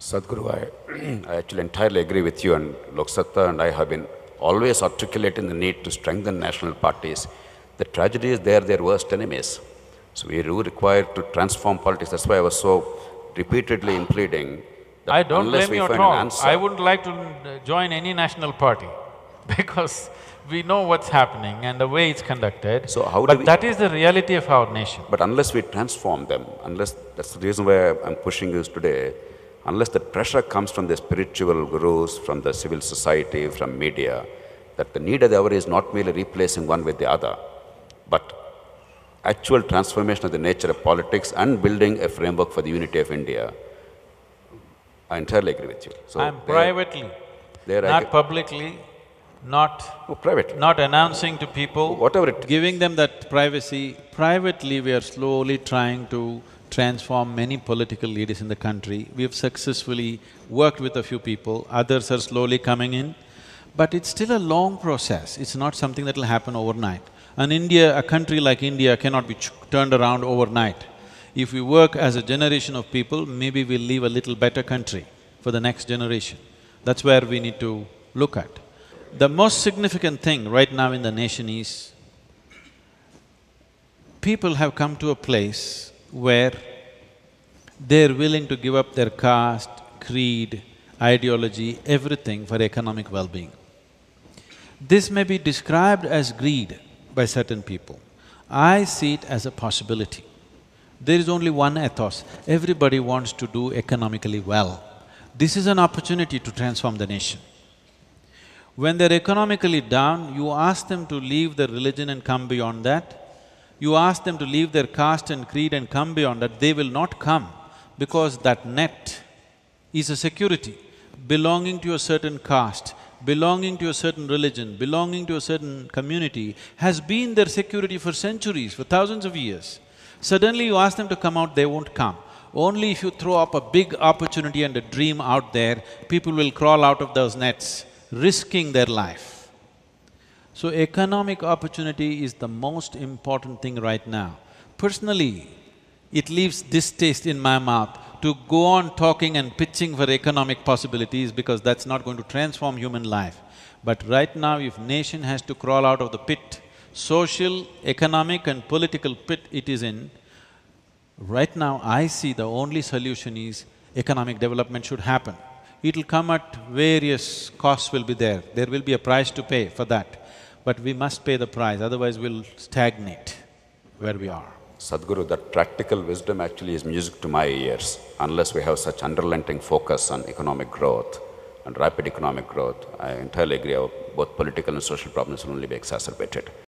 Sadhguru, I actually entirely agree with you, and Loksatta and I have been always articulating the need to strengthen national parties. The tragedy is they are their worst enemies. So we do require to transform politics. That's why I was so repeatedly pleading that I don't unless blame we you at find all. an answer… I wouldn't like to join any national party because we know what's happening and the way it's conducted. So how do but we… that is the reality of our nation. But unless we transform them, unless… that's the reason why I'm pushing this today, unless the pressure comes from the spiritual gurus, from the civil society, from media, that the need of the hour is not merely replacing one with the other, but actual transformation of the nature of politics and building a framework for the unity of India. I entirely agree with you. So I'm privately, not publicly, not announcing to people. Whatever it… Giving them that privacy, privately we are slowly trying to transform many political leaders in the country. We have successfully worked with a few people, others are slowly coming in. But it's still a long process, it's not something that will happen overnight. And India, a country like India cannot be turned around overnight. If we work as a generation of people, maybe we'll leave a little better country for the next generation. That's where we need to look at. The most significant thing right now in the nation is, people have come to a place where they're willing to give up their caste, creed, ideology, everything for economic well-being. This may be described as greed by certain people. I see it as a possibility. There is only one ethos, everybody wants to do economically well. This is an opportunity to transform the nation. When they're economically down, you ask them to leave their religion and come beyond that. You ask them to leave their caste and creed and come beyond that, they will not come because that net is a security. Belonging to a certain caste, belonging to a certain religion, belonging to a certain community has been their security for centuries, for thousands of years. Suddenly you ask them to come out, they won't come. Only if you throw up a big opportunity and a dream out there, people will crawl out of those nets, risking their life. So economic opportunity is the most important thing right now. Personally, it leaves distaste in my mouth to go on talking and pitching for economic possibilities because that's not going to transform human life. But right now, if nation has to crawl out of the pit, social, economic and political pit it is in, right now I see the only solution is economic development should happen. It'll come at various costs will be there will be a price to pay for that. But we must pay the price, otherwise we'll stagnate where we are. Sadhguru, that practical wisdom actually is music to my ears. Unless we have such unrelenting focus on economic growth and rapid economic growth, I entirely agree, both political and social problems will only be exacerbated.